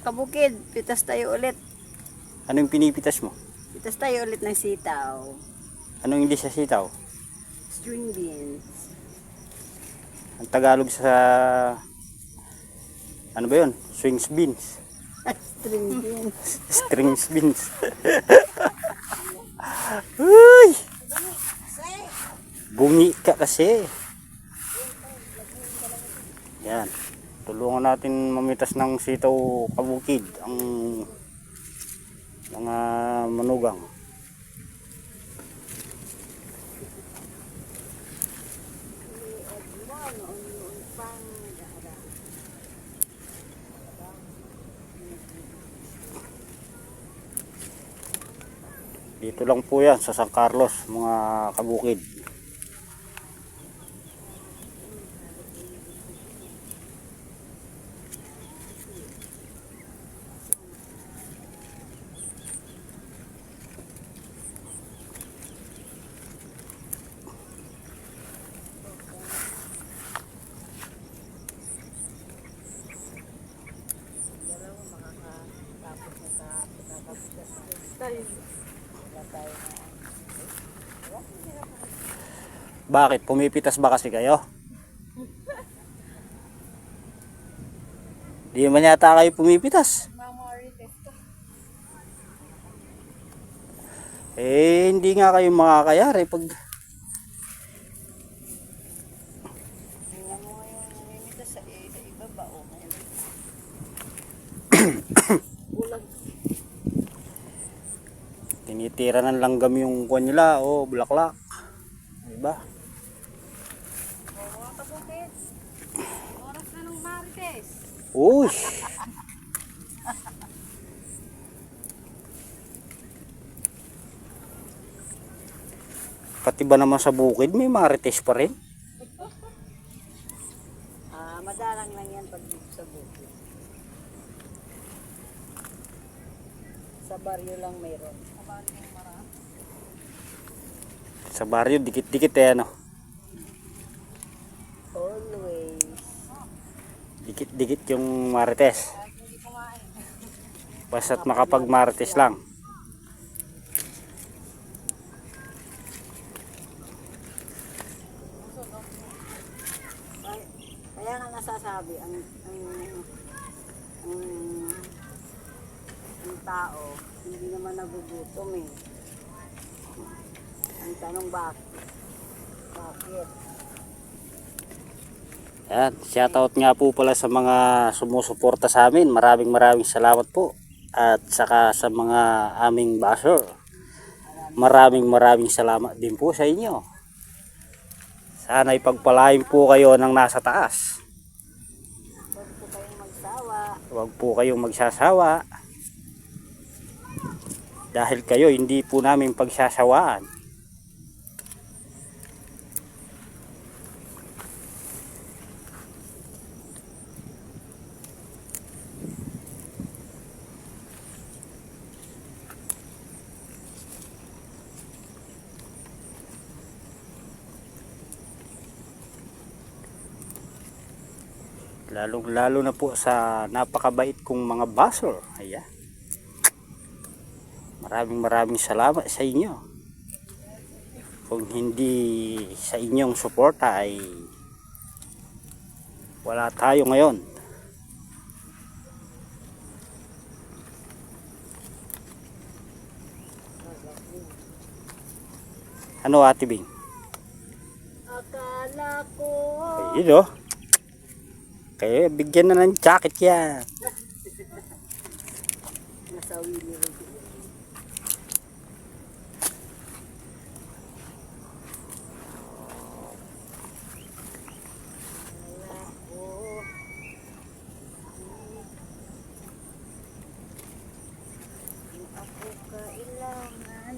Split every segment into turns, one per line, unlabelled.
kabukid, pitas tayo ulit.
Anong pinipitas mo?
Pitas tayo ulit ng sitaw.
Anong hindi sa sitaw?
String beans.
Ang Tagalog sa ano ba yun? Swings beans.
String beans.
Strings beans. Uy! Bungi ka kasi. Yan. Tulungan natin mamitas ng sitaw kabukid ang mga manugang. Dito lang po yan sa San Carlos, mga kabukid. Bakit? Pumipitas ba kasi kayo? Di man yata kayo pumipitas. Eh, hindi nga kayo makakayari pag...
Tingnan mo yung namimitas sa ibaba. Bulag.
Tinitira ng langgam yung kuwan nila, bulaklak. Diba?
Mga kabukid. Oras na ng Marites.
Uy! Pati ba naman sa bukid may marites pa rin?
Madalang lang yan pag dito sa bukid. Sa baryo lang mayroon. Sa baryo yung marami.
Sa baryo, dikit-dikit ano?
Always.
Dikit-dikit yung marites. Basta't makapag marites lang.
Kaya nga nasasabi, ang tao, hindi naman nagugutom eh. Ang tanong bakit? Bakit?
Yan, shoutout nga po pala sa mga sumusuporta sa amin. Maraming salamat po. At saka sa mga aming basher. Maraming salamat din po sa inyo. Sana ipagpalain po kayo ng nasa taas.
Huwag po kayong magsawa.
Huwag po kayong magsasawa. Dahil kayo hindi po namin pagsasawaan. Lalo na po sa napakabait kong mga basher. Ayan. Maraming salamat sa inyo. Kung hindi sa inyong suporta ay wala tayo ngayon. Ano, Ate Bing?
Akala ko.
Ayun, kaya bigyan na ng jacket yan.
Nasawi ni Rudy. Ako kailangan.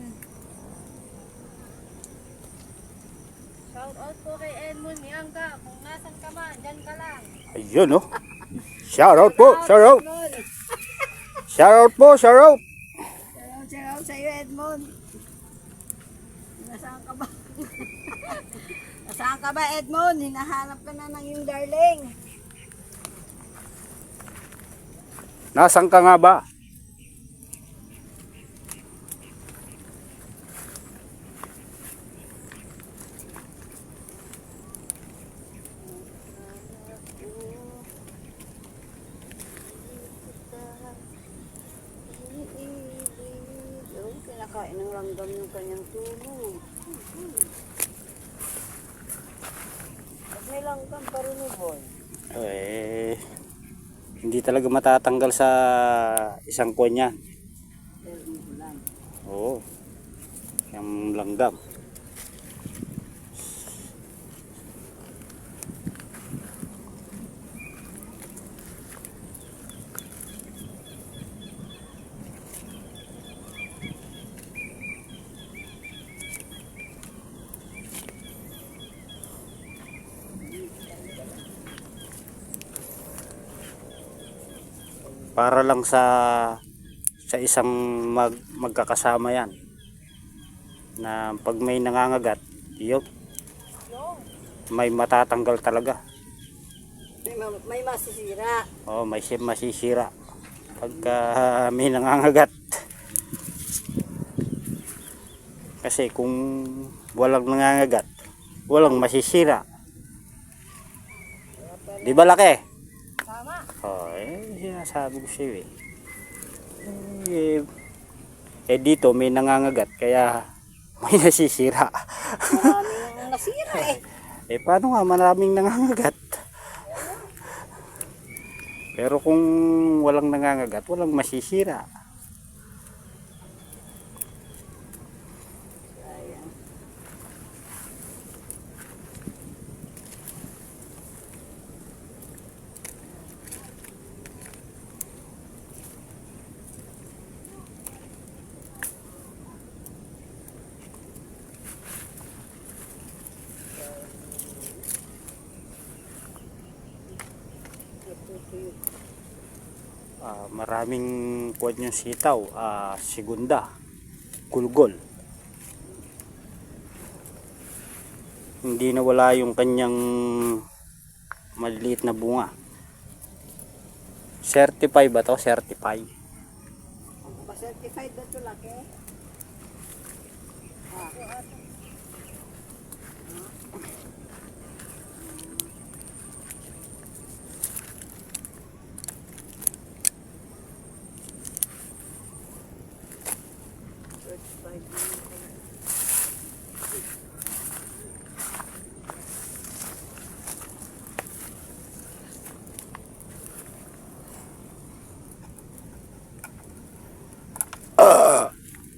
Shout out po kay Edmund Miangka. Kung nasan ka man, dyan ka lang.
Ayun, shout out po, shout out. Shout out po, shout out.
Shout out sa iyo, Edmund. Nasaan ka ba? Nasaan ka ba, Edmund? Hinahanap ka na ng iyong darling.
Nasaan ka nga ba?
Kinakain ng langgam yung kanyang tulog. At may langgam pa rin ni Boy.
Hindi talaga matatanggal sa isang kuwan niya.
Pero umulan.
Oo. Yung langgam. Para lang sa isang magkakasama yan na pag may nangangagat yun, may matatanggal talaga.
May masisira.
Oh, may masisira pagka may nangangagat. Kasi kung walang nangangagat, walang masisira. Di ba laki?
Tama.
Oh, sinasabi ko sa'yo eh. Dito may nangangagat kaya may nasisira.
Maraming nasira eh.
Paano nga maraming nangangagat? Pero kung walang nangangagat, walang masisira. Maraming kuwan yung sitaw, segunda, gulgol. Hindi nawala yung kanyang maliliit na bunga. Certified ba to? Certified.
Certified na ito laki.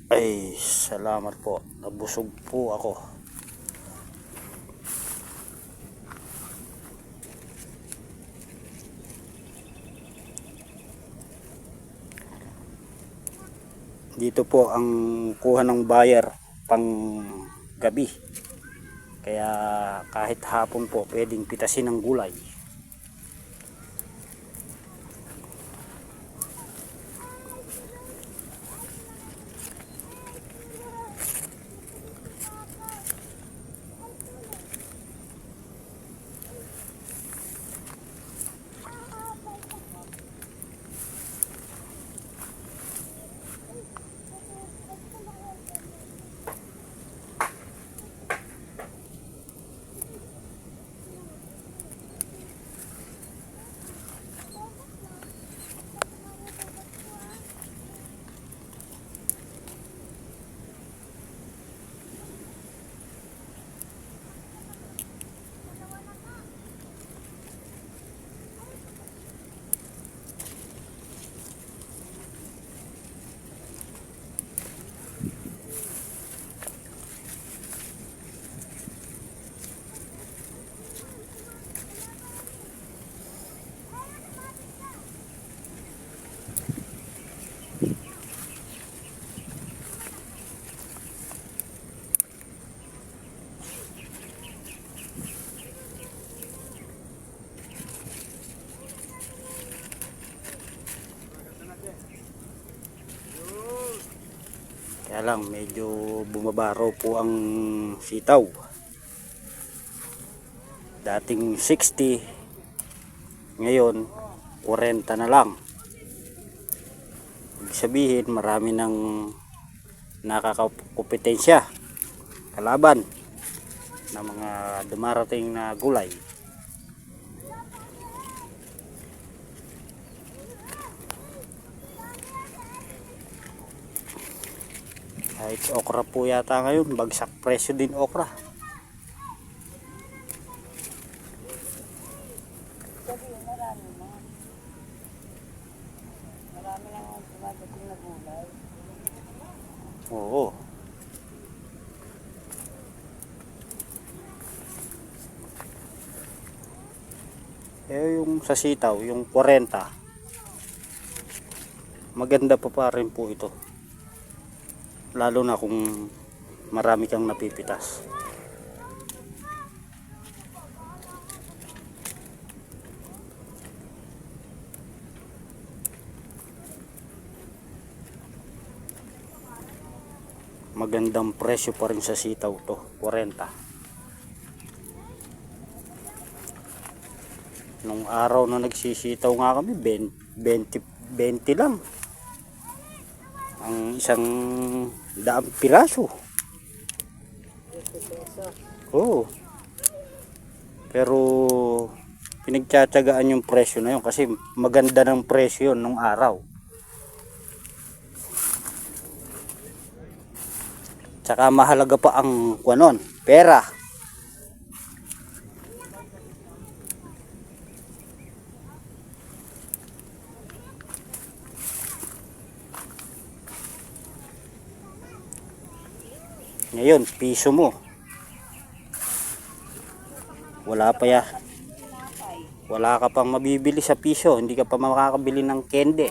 Ay, salamat po. Nabusog po ako. Dito po ang kuha ng buyer pang gabi. Kaya kahit hapon po pwedeng pitasin ng gulay. Kaya lang medyo bumabaro po ang sitaw. Dating 60, ngayon 40 na lang. ibig sabihin marami ng nakakakompetensya kalaban na mga dumarating na gulay. Kahit okra po yata ngayon, bagsak presyo din okra.
Marami lang ang dumadating na gulay.
Oo. Yung sa sitaw, yung 40. Maganda pa rin po ito. Lalo na kung marami kang napipitas. Magandang presyo pa rin sa sitaw to, 40. Nung araw na nagsisitaw nga kami, 20 lang. Ang isang daang piraso. Oo. Pero pinagtsatsagaan yung presyo na yun kasi maganda ng presyo yun nung araw. Tsaka mahalaga pa ang kuwanon, pera. Ngayon, piso mo. Wala pa ya. Wala ka pang mabibili sa piso, hindi ka pa makakabili ng kende.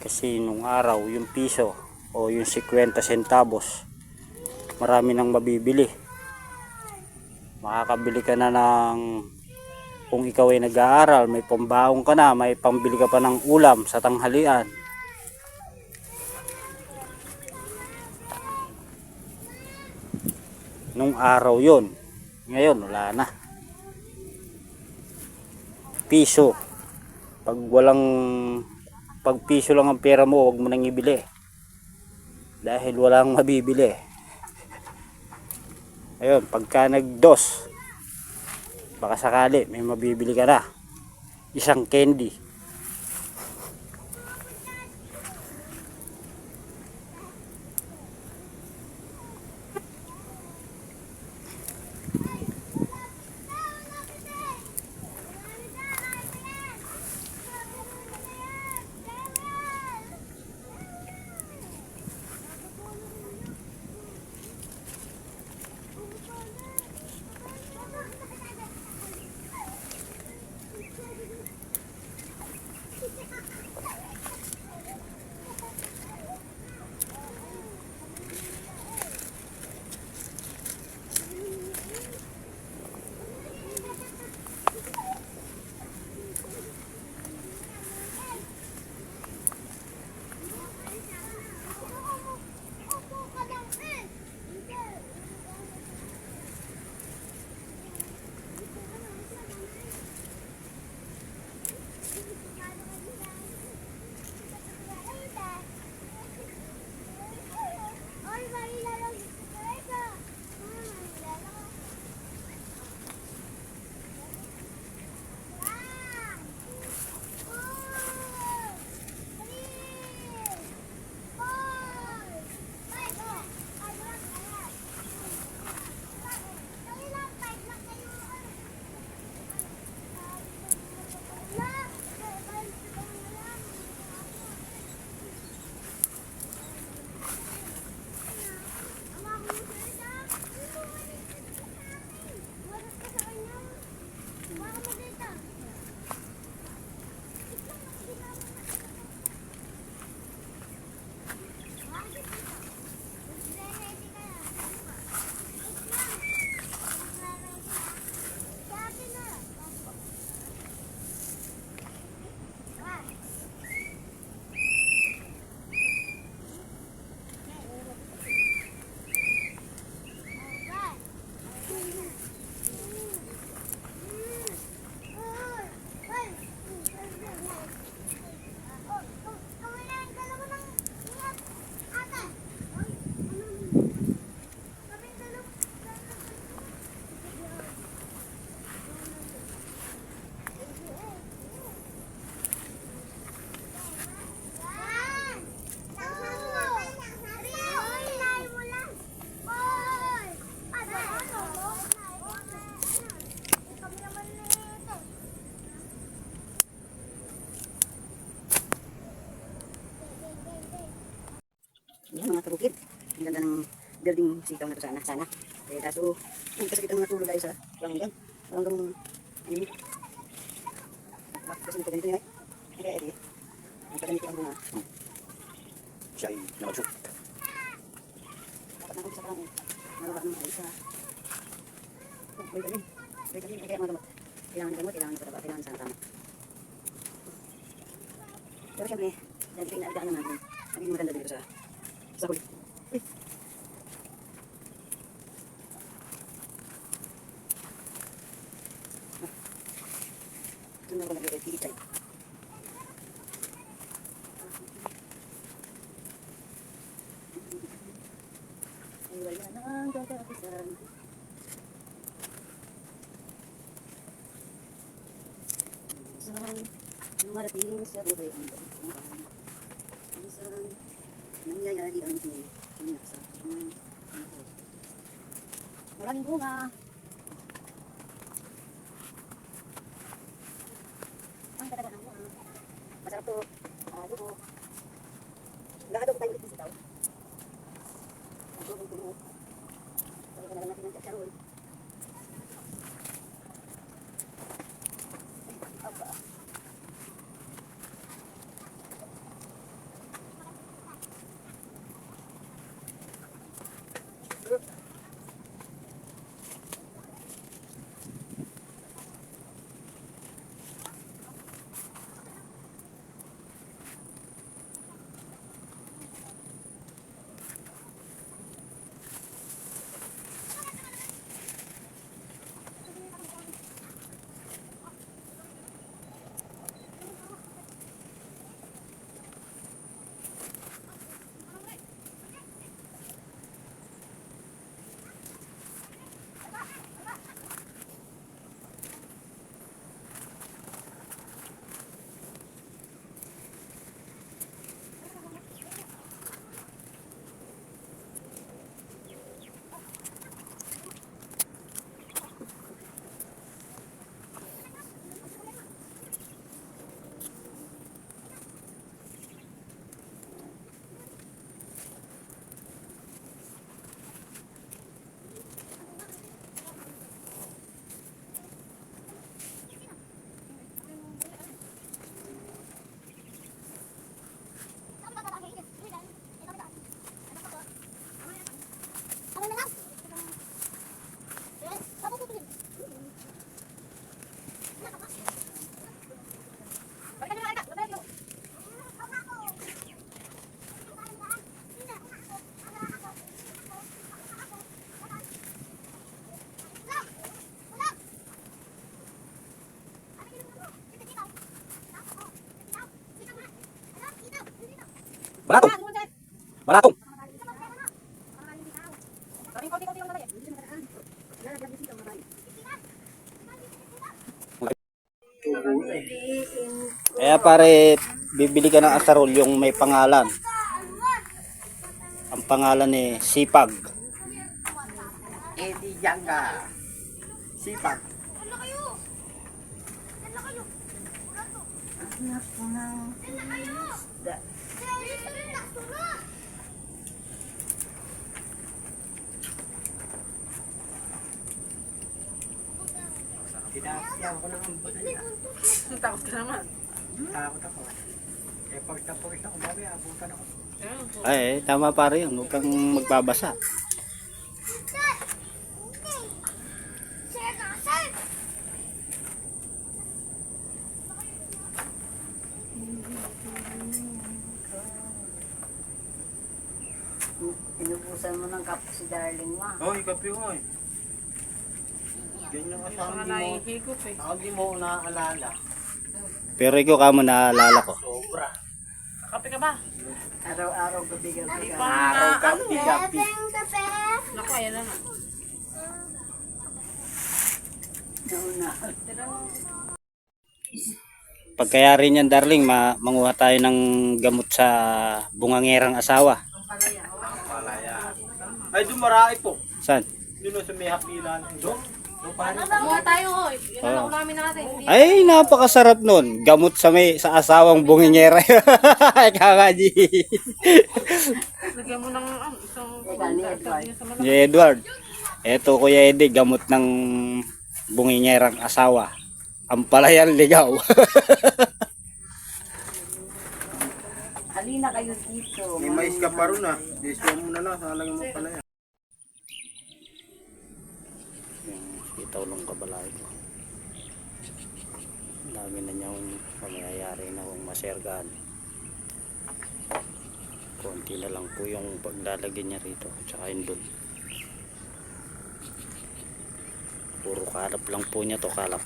Kasi nung araw, yung piso o yung 50 centavos, marami nang mabibili. Makakabili ka na ng, kung ikaw ay nag-aaral, may pambaong ka na, may pambili ka pa ng ulam sa tanghalian. Nung araw yon. Ngayon wala na. Piso. Pag piso lang ang pera mo, huwag mo nang ibili. Dahil walang mabibili. Ayun, pagka nag-dos, baka sakali may mabibili ka na. Isang candy.
Yan, mga kabukid. Ang ganda ng building sitaw na to sana. Sana. Eh, kaso, hindi kasi kita mga tulog tayo sa langgang. Langgang, ayun. Bakit kasi ito ganito yun eh? Kaya edi. Ang paganito ang bunga.
Siya ay namagsuk.
Dapat na kung sa parang nalabak ng ayos sa... Oh, vitamin. Vitamin. Kaya mga gamot. Kailangan ng gamot, kailangan ng pataba, kailangan sa tama. Pero syempre, dahil ito inaaligaan naman natin, naging maganda dito sa huli. Uy! Ito na ako nag-i-edit. Ay, wala nang kakapisan. Minsan, lumarating sa buhay ang daan. Minsan, nangyayari ang tiyak sa akin. Maraming bunga. Ang talaga ng bunga. Masarap to. Dugo. Nakadog tayo ulit sa tao. Ang dugong tumo. Talaga na lang natin ng katsarol. Aba.
Balatong! Balatong! Kaya pare, bibili ka ng asarol yung may pangalan. Ang pangalan ni Sipag.
Eddie Janga. Sipag.
Anak ko ng isda.
Tinapyan ko ng ambutan niya.
Takot ka naman.
Takot ako. Eh pagtapos ako, babi, abutan ako.
Ay, tama pare yun. Huwag kang magbabasa.
Pinubusan mo ng kapo si darling mo.
Oh, ikapi ko eh. Ganyan ka sa akin,
Nahihigop eh.
di mo naaalala.
Pero ikaw kamo naalala ko.
Sobra.
Kape ka ba?
Araw-araw gabi-gabi.
Iba
Araw
na ano
gabi
eh.
gabi.
Naku, ayan na nga.
Nauna.
Pagkayari niyan darling, manguha tayo ng gamot sa bungangerang asawa.
Palaya. Ay, dumarai po.
Saan?
Doon sa may hapilan. Doon.
Kumuha tayo, oy. Yun ang ulamin natin. Hindi.
Ay, napakasarap nun. Gamot sa asawang bungingera. Kakaji.
Lagyan mo ng isang
Ni Edward. Eto Kuya Eddie, gamot ng bungingerang asawa. Ang palayan ligaw.
Halina kayo dito.
May mais ka pa ron ah. Disyo mo na lang. Halagyan mo pala yan.
Itaw lang kabalay ko. Dami na niyang pangyayari na kung masergaan. Konti na lang po yung paglalagay niya rito. Tsaka yun dun. Puro kalap lang po niya to, kalap.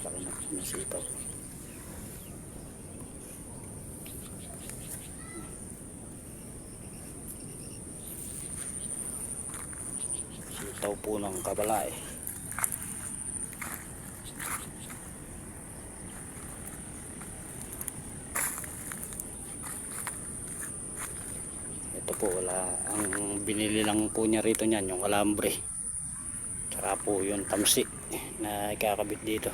Laki na sinasitaw. Sitaw po ng kabalay. Ito po, wala. Ang binili lang po niya rito niyan, yung alambre. Tsaka po yung tamsi na ikakabit dito.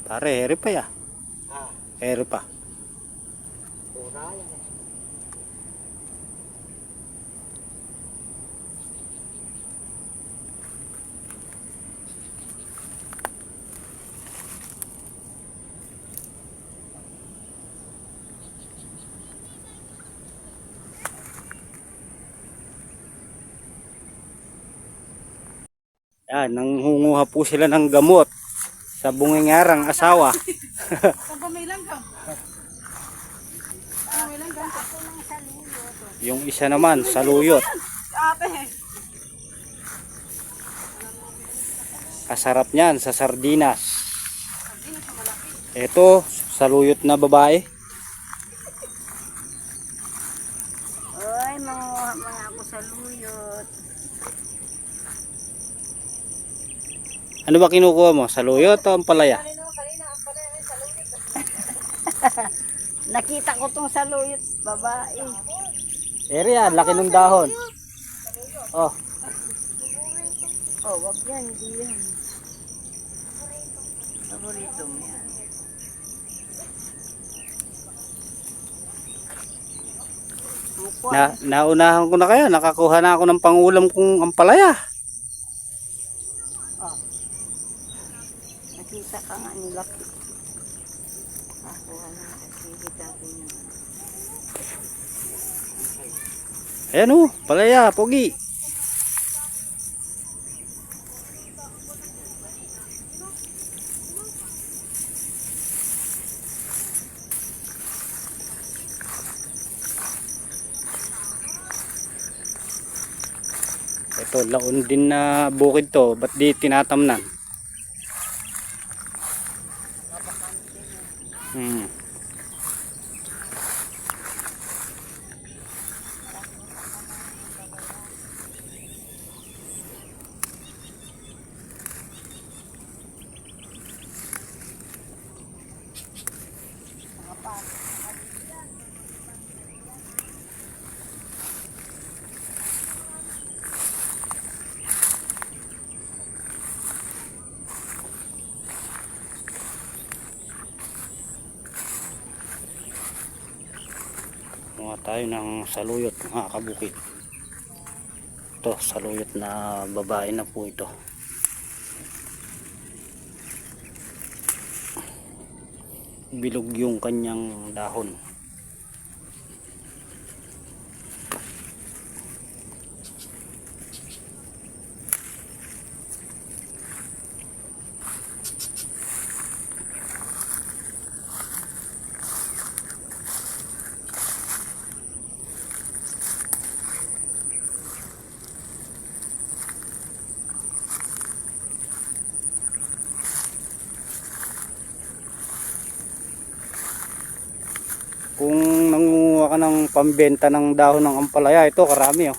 Pare, ere pa ya. Ere pa. Yan, nangunguha po sila ng gamot sa bungingarang asawa. Yung isa naman, saluyot. Kasarap niyan sa sardinas. Ito, saluyot na babae.
Oy, mga ako sa luyot.
Ano ba kinukuha mo? Saluyot o ang palaya?
Nakita ko tong saluyot, babae.
Ere, laki ng dahon. Oh,
Oh, wag yan, hindi yan. Paborito mo yan.
naunahan ko na kayo. Nakakuha na ako ng pangulam kong ampalaya.
Nakita ka nga ni Laki. Kuha na kasi natin yun.
Ayan o, palaya, pogi. Ito, laon din na bukid to. Ba't di tinatamnan? Mga tayo ng saluyot mga kabukid. Ito, saluyot na babae na po ito. Bilog yung kanyang dahon. ka ng pambenta ng dahon ng ampalaya. Ito, karami oh.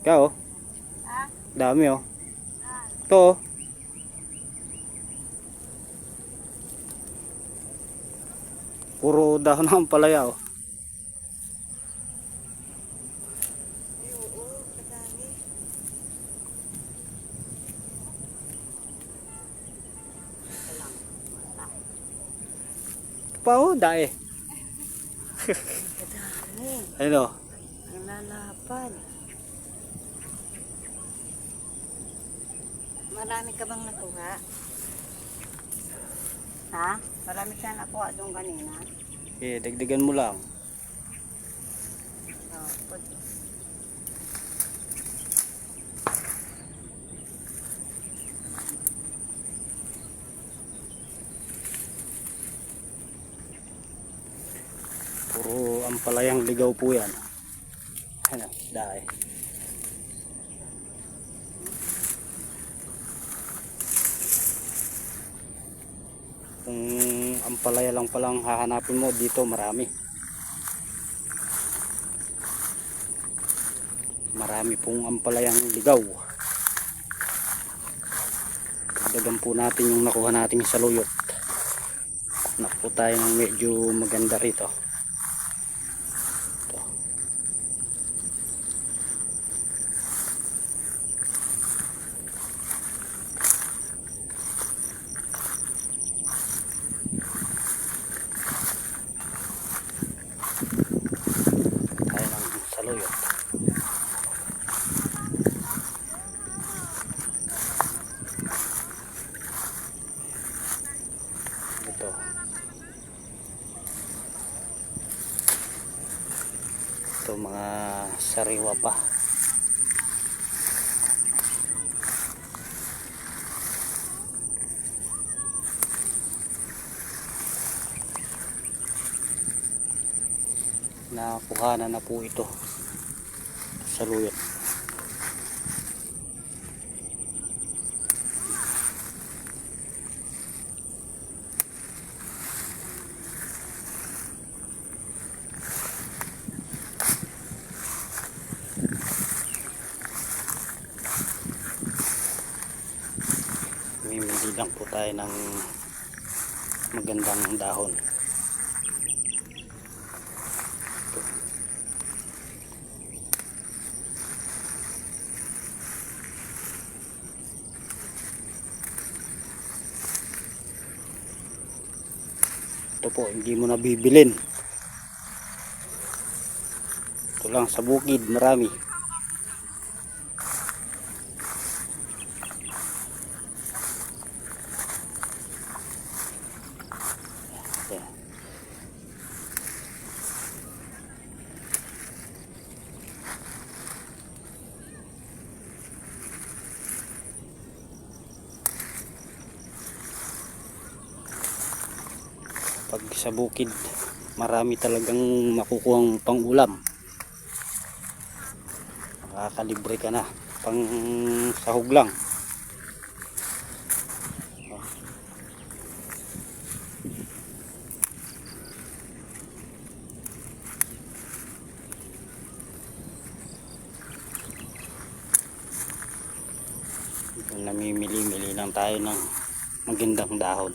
Ikaw oh. Dami oh. Ito oh. Puro dahon ng ampalaya oh. Ito pa oh, dae. Ano?
Ang lalapad. Marami ka bang nakuha? Ha? Marami ka nakuha doon kanina?
Eh, dagdagan mo lang.
Oh,
Puro ampalayang ligaw po yan. Ano, dae. Kung ampalaya lang palang hahanapin mo dito, marami. Marami pong ampalayang ligaw. Dagan po natin yung nakuha natin sa luyot. Nakuha tayo ng medyo maganda rito. Ito. Tayo ng saluyot. Ito. Ito mga sariwa pa. Nakuhanan na po ito sa luyot. Mimili lang po tayo ng magandang dahon. Ito po, hindi mo na bibilin. Ito lang sa bukid, marami. Ayan. Pag sa bukid, marami talagang makukuhang pang-ulam. Makakalibre ka na, pang sahog lang. Namimili-mili lang tayo ng magandang dahon.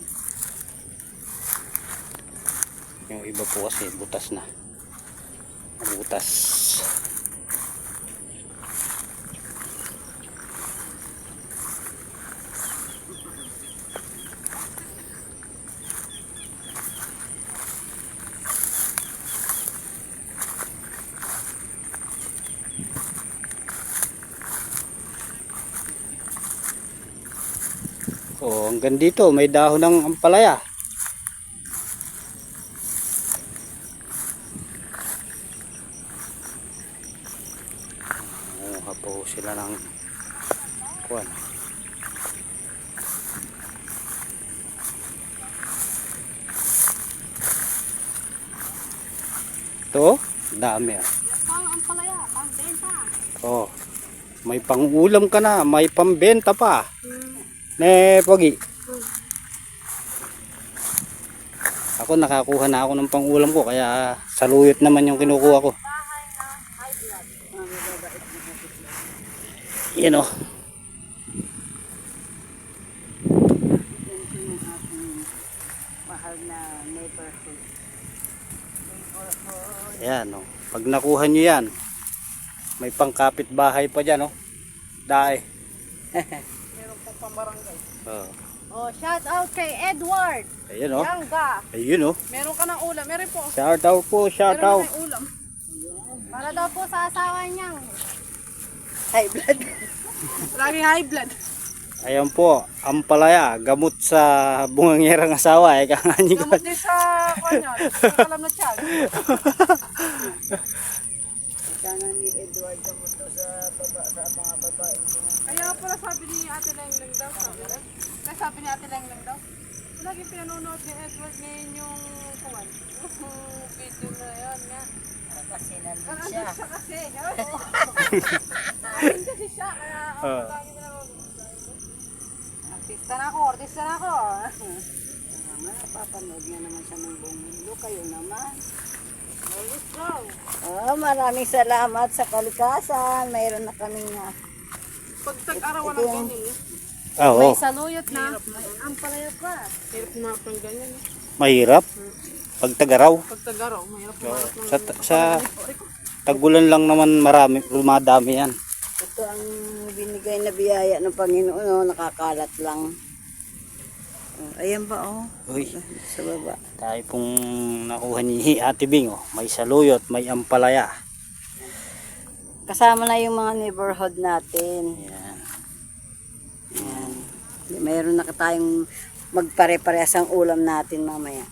Yung iba po kasi butas na. Butas. Oh, hanggang dito may dahon ng ampalaya. Nanguha po sila ng kuwan. Ito, dami ah.
Pang ampalaya, pang benta.
Oh, may pang-ulam ka na, may pambenta pa. Ne, Pogi. Ako ako, nakakuha na ako ng pangulam ko, kaya saluyot naman yung kinukuha ko. Yan o.
Mahal na neighborhood.
Ayan o. Pag nakuha nyo yan, may pangkapit bahay pa dyan o. Dae.
Meron pang pambarangay.
Oh.
Oh, shout out kay Edward.
Ayun o.
Yangga.
Ayun o.
Meron ka ng ulam. Meron po.
Shout out po, shout
Meron
out.
ka ng ulam.
Para daw po sa asawa niyang.
High blood.
Laging high blood.
Ayan po, ampalaya, gamot sa bungangerang asawa. Kakanyi ko.
Gamot din sa kanya. Sa kalam na tiyan.
Sana ni Edward mo to sa mga babae.
Kaya pala sabi ni Ate Lengleng daw. Kaya sabi ni Ate Lengleng daw. Lagi pinanonood ni Edward ngayon yung kuwan. Yung video na yun nga.
Kasi nandun
Ang
siya.
andun siya kasi. Andun kasi siya. Kaya
Ah.
lagi pinanonood. Artista na ako. Artista na ako.
Naman, napapanood niya naman siya ng buong mundo. Kayo naman.
Let's go.
Oh, maraming salamat sa kalikasan. Mayroon na kaming
Pag tag-arawan ng ganyan eh.
Oo,
May saluyot na. May ampalaya pa.
Hirap na ng ganyan eh.
mahirap. Pag tagaraw.
Pag tag-araw, mahirap na ng
Sa tagulan lang naman marami, dumadami yan.
ito ang binigay na biyaya ng Panginoon. Oh, nakakalat lang. Oh, ayan ba oh?
Uy,
Sa baba.
tayo pong nakuha ni Ate Bing. Oh. May saluyot, may ampalaya.
Kasama na yung mga neighborhood natin.
Yan.
Ayan. Mayroon na tayong magpare-parehas ang ulam natin mamaya.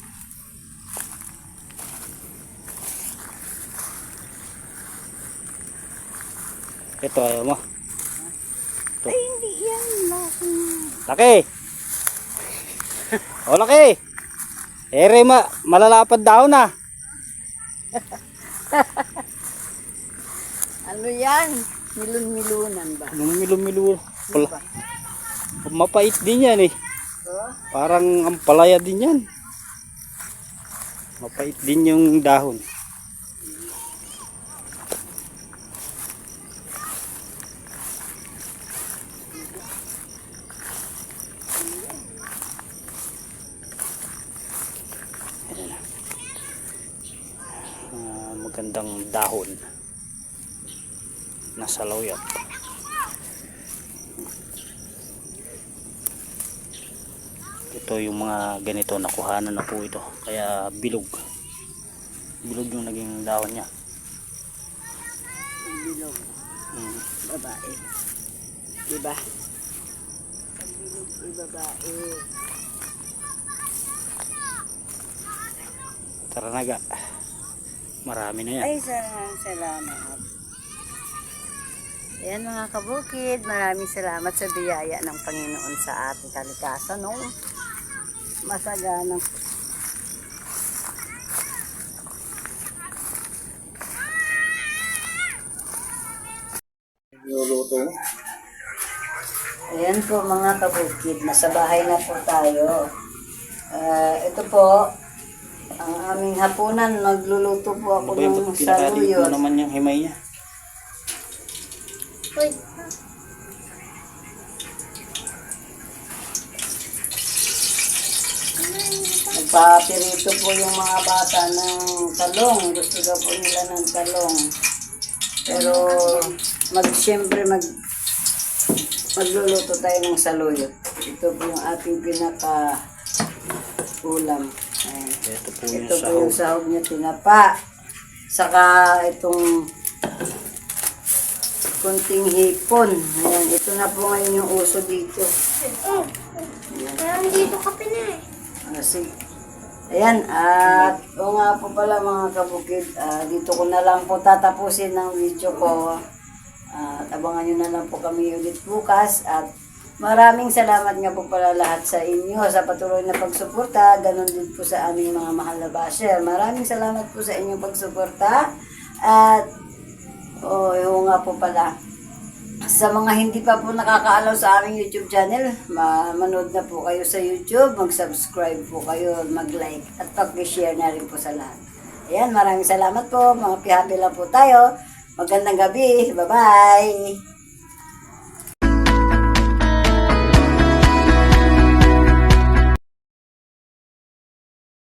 Ito, ayaw mo.
Ay, hindi yan.
Laki! O, laki! Ere, malalapad daw na.
Ano yan? Milun-milunan ba?
Lumilo-milo. Mapait din yan eh.
Oh?
Parang ampalaya din yan. Mapait din yung dahon. Magandang dahon na saluyot. Ito yung mga ganito, nakuhanan na po ito, kaya bilog yung naging dahon niya.
Bilog. Babae. Diba? Bilog ay babae.
Tara na ga, marami na yan.
Ay, salamat. Ayan mga kabukid, maraming salamat sa biyaya ng Panginoon sa ating kalikasan. No? Masaganang
Niluluto mo.
ayan po mga kabukid, nasa bahay na po tayo. Ito po, ang aming hapunan, nagluluto po ako
Ano ba yung
ng
pinakadip mo
saluyot.
naman yung himay niya?
Uy,
Nagpapirito po yung mga bata ng talong. Gusto daw po nila ng talong. Pero siyempre magluluto tayo ng saluyot. Ito po yung ating pinaka ulam. Ayan.
Ito po yung
Ito po
sahog.
yung sahog niya, tinapa. Saka itong kunting hipon. Ayan, ito na po ngayon yung uso dito.
parang dito ka na eh.
Sige. Ayan, at o nga po pala mga kabukid, dito ko na lang po tatapusin ng video ko. At abangan nyo na lang po kami ulit bukas. At maraming salamat nga po pala lahat sa inyo sa patuloy na pagsuporta. Ganon din po sa aming mga mahal na basher. Maraming salamat po sa inyong pagsuporta. At, oo nga po pala, Sa mga hindi pa po nakakaalaw sa aming YouTube channel, manood na po kayo sa YouTube, mag-subscribe po kayo, mag-like, at pag-share na rin po sa lahat. Ayan, maraming salamat po. Mga pihapi lang po tayo. Magandang gabi. Bye-bye!